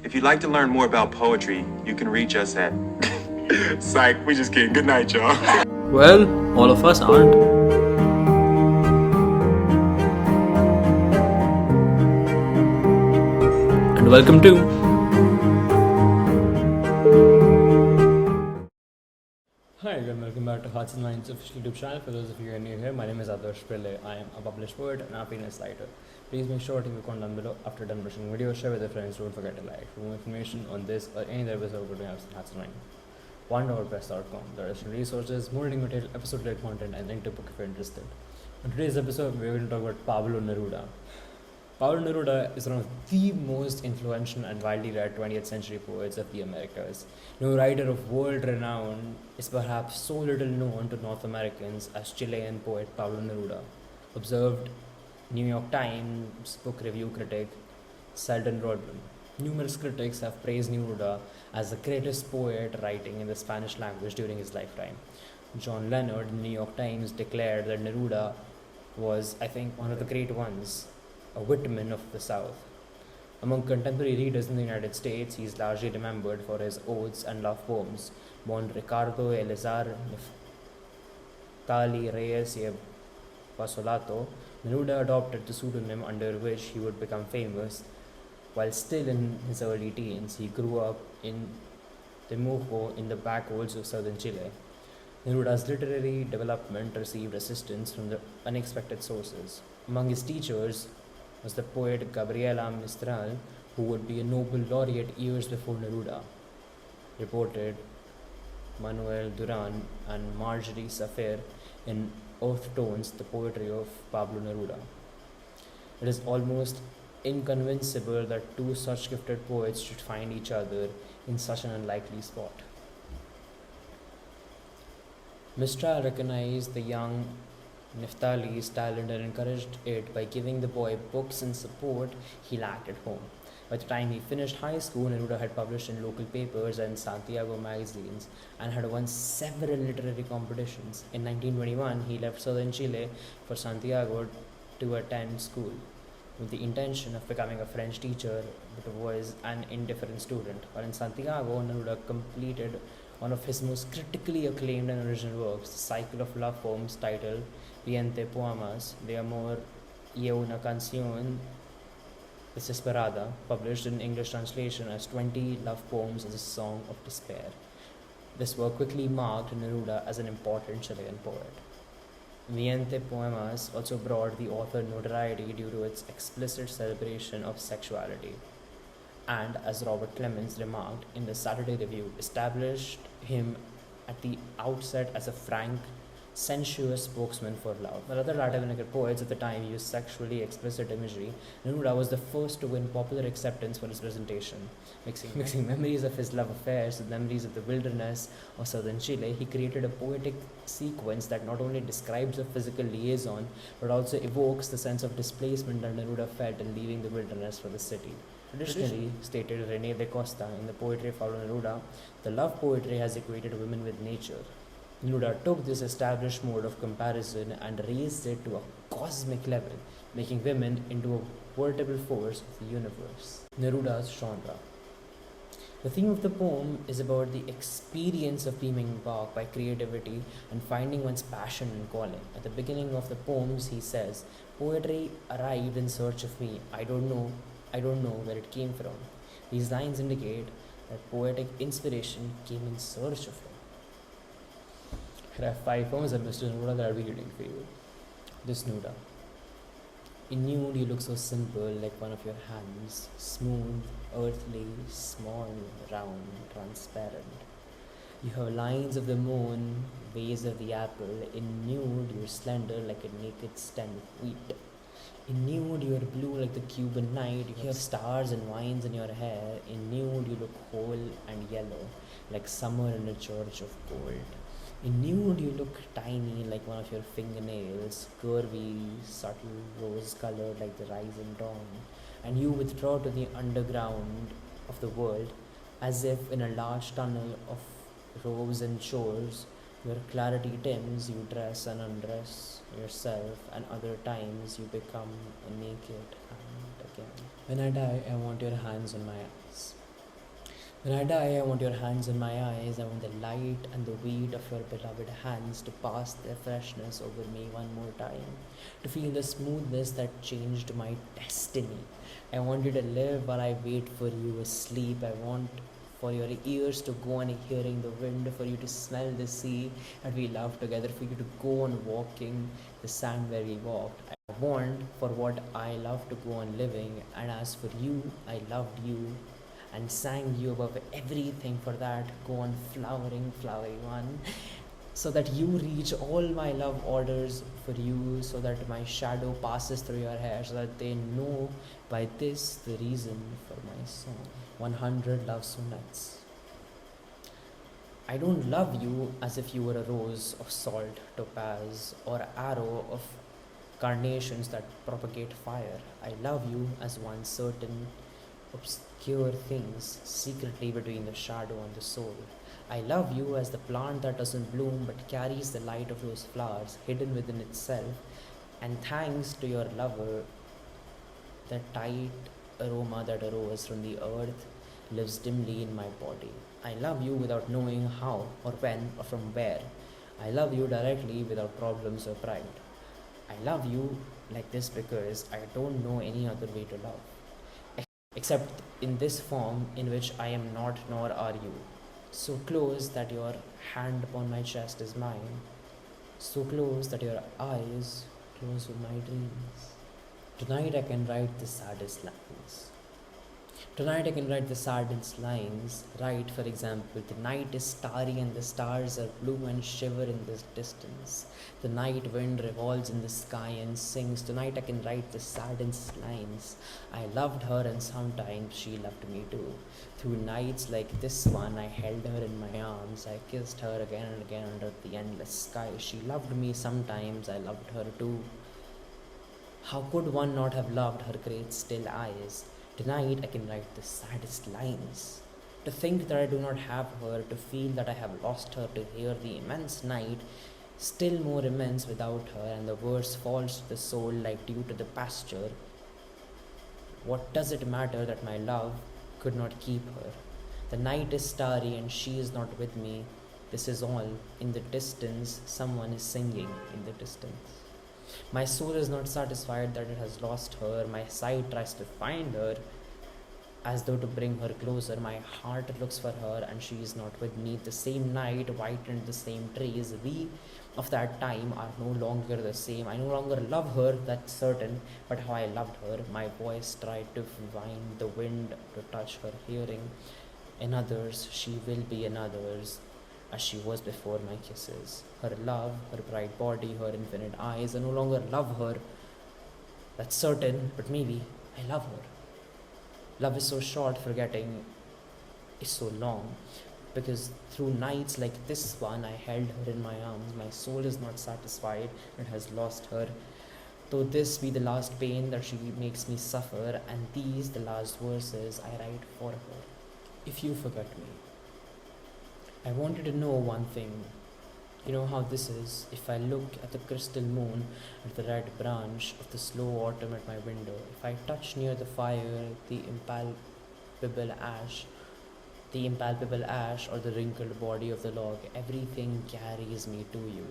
If you'd like to learn more about poetry, you can reach us at... Psych, we just kidding. Good night, y'all. Well, all of us aren't. And welcome to Hi and welcome back to Hearts and Minds official YouTube channel. For those of you who are new here, my name is Adarsh Pillai. I am a published poet and happiness writer. Please make sure to leave a comment down below after done watching the video. Share with your friends. Don't forget to like. For more information on this or any other episode, go to Hearts and Minds. OneDoorPress.com. There are some resources, more reading material, episode-related content, and link to book if you're interested. On today's episode, we're going to talk about Pablo Neruda. Pablo Neruda is one of the most influential and widely read 20th century poets of the Americas. No writer of world renown is perhaps so little known to North Americans as Chilean poet Pablo Neruda. Observed New York Times book review critic Selden Rodman. Numerous critics have praised Neruda as the greatest poet writing in the Spanish language during his lifetime. John Leonard in the New York Times declared that Neruda was, I think, one of the great ones, a Whitman of the South. Among contemporary readers in the United States, he is largely remembered for his odes and love poems. Born Ricardo Elezar Neftali Reyes y Pasolato, Neruda adopted the pseudonym under which he would become famous. While still in his early teens, he grew up in Temuco in the backwoods of southern Chile. Neruda's literary development received assistance from the unexpected sources. Among his teachers was the poet Gabriela Mistral, who would be a Nobel laureate years before Neruda, reported Manuel Duran and Marjorie Safir in Earth Tones, the poetry of Pablo Neruda. It is almost inconceivable that two such gifted poets should find each other in such an unlikely spot. Mistral recognized the young Neftali's talent and encouraged it by giving the boy books and support he lacked at home. By the time he finished high school, Neruda had published in local papers and Santiago magazines and had won several literary competitions. In 1921, he left southern Chile for Santiago to attend school, with the intention of becoming a French teacher, but was an indifferent student. While in Santiago, Neruda completed one of his most critically acclaimed and original works, the cycle of love poems titled Eleventh Poemas de Amor y una Canción Desesperada, published in English translation as 20 Love Poems as a Song of Despair. This work quickly marked Neruda as an important Chilean poet. Eleventh Poemas also brought the author notoriety due to its explicit celebration of sexuality, and, as Robert Clemens remarked in the Saturday Review, established him at the outset as a frank, sensuous spokesman for love. While other Latin American poets at the time used sexually explicit imagery, Neruda was the first to win popular acceptance for his presentation. Mixing memories of his love affairs with memories of the wilderness of southern Chile, he created a poetic sequence that not only describes a physical liaison, but also evokes the sense of displacement that Neruda felt in leaving the wilderness for the city. Traditionally, stated René de Costa in the poetry of Pablo Neruda, the love poetry has equated women with nature. Neruda took this established mode of comparison and raised it to a cosmic level, making women into a veritable force of the universe. Neruda's genre. The theme of the poem is about the experience of being embarked by creativity and finding one's passion and calling. At the beginning of the poems, he says, "Poetry arrived in search of me. I don't know where it came from." These lines indicate that poetic inspiration came in search of him. Here are 5 poems of Mr. Neruda that I'll be reading for you. This Neruda. In nude you look so simple, like one of your hands, smooth, earthly, small, round, transparent. You have lines of the moon, waves of the apple. In nude you're slender like a naked stem of wheat. In nude you are blue like the Cuban night. You have stars and vines in your hair. In nude you look whole and yellow, like summer in a church of gold. In nude you look tiny like one of your fingernails, curvy, subtle, rose-colored like the rising dawn. And you withdraw to the underground of the world, as if in a large tunnel of rows and shores. Your clarity dims, you dress and undress yourself, and other times you become a naked hand again. When I die, I want your hands on my eyes. When I die, I want your hands in my eyes. I want the light and the weight of your beloved hands to pass their freshness over me one more time, to feel the smoothness that changed my destiny. I want you to live while I wait for you asleep. I want for your ears to go on hearing the wind, for you to smell the sea that we love together, for you to go on walking the sand where we walked. I want for what I love to go on living, and as for you, I loved you and sang you above everything. For that, go on flowering, flowery one, so that you reach all my love orders for you, so that my shadow passes through your hair, so that they know by this the reason for my song. 100 love sonnets. I don't love you as if you were a rose of salt, topaz, or arrow of carnations that propagate fire. I love you as one certain obscure things secretly between the shadow and the soul. I love you as the plant that doesn't bloom but carries the light of those flowers hidden within itself, and thanks to your lover, the tight aroma that arose from the earth lives dimly in my body. I love you without knowing how or when or from where. I love you directly without problems or pride. I love you like this because I don't know any other way to love, except in this form in which I am not nor are you. So close that your hand upon my chest is mine, so close that your eyes close with my dreams. Tonight I can write the saddest lines. Tonight I can write the saddest lines. Write, for example, the night is starry and the stars are blue and shiver in the distance. The night wind revolves in the sky and sings. Tonight I can write the saddest lines. I loved her and sometimes she loved me too. Through nights like this one, I held her in my arms. I kissed her again and again under the endless sky. She loved me sometimes, I loved her too. How could one not have loved her great still eyes? Tonight I can write the saddest lines. To think that I do not have her, to feel that I have lost her, to hear the immense night still more immense without her, and the verse falls to the soul like dew to the pasture. What does it matter that my love could not keep her? The night is starry and she is not with me. This is all. In the distance, someone is singing in the distance. My soul is not satisfied that it has lost her. My sight tries to find her as though to bring her closer. My heart looks for her and she is not with me. The same night whitened the same trees. We of that time are no longer the same. I no longer love her, that's certain, but how I loved her. My voice tried to find the wind to touch her hearing. In others, she will be in others, as she was before my kisses. Her love, her bright body, her infinite eyes, I no longer love her, that's certain, but maybe I love her. Love is so short, forgetting is so long, because through nights like this one, I held her in my arms. My soul is not satisfied, it has lost her. Though this be the last pain that she makes me suffer, and these the last verses I write for her. If you forget me, I wanted to know one thing. You know how this is. If I look at the crystal moon, at the red branch of the slow autumn at my window, if I touch near the fire the impalpable ash or the wrinkled body of the log, everything carries me to you.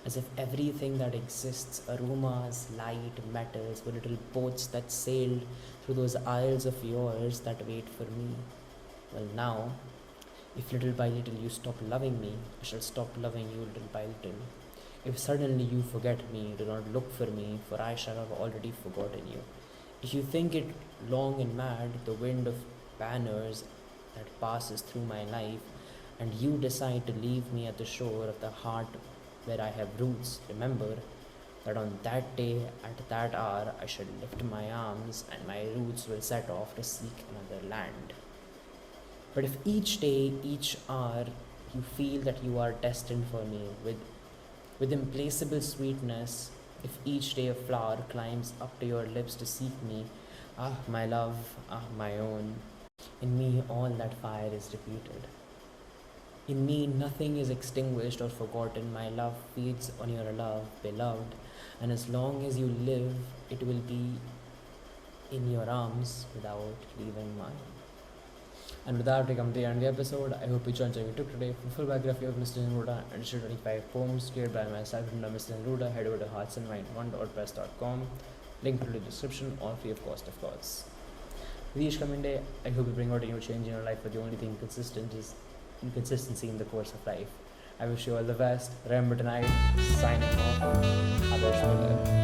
As if everything that exists, aromas, light, metals, were little boats that sailed through those isles of yours that wait for me. Well, now, if little by little you stop loving me, I shall stop loving you little by little. If suddenly you forget me, do not look for me, for I shall have already forgotten you. If you think it long and mad, the wind of banners that passes through my life, and you decide to leave me at the shore of the heart where I have roots, remember that on that day, at that hour, I shall lift my arms and my roots will set off to seek another land. But if each day, each hour, you feel that you are destined for me with implacable sweetness, if each day a flower climbs up to your lips to seek me, ah, my love, ah, my own, in me all that fire is repeated. In me nothing is extinguished or forgotten. My love feeds on your love, beloved, and as long as you live, it will be in your arms without leaving mine. And with that, we come to the end of the episode. I hope you enjoyed what we took today. For full biography of Mr. Neruda and 25 poems created by myself and Mr. Neruda, head over to heartsandmind1.press.com. Link in the description, all free of course. With each coming day, I hope you bring out a new change in your life, but the only thing consistent is inconsistency in the course of life. I wish you all the best. Remember tonight, signing off. Have a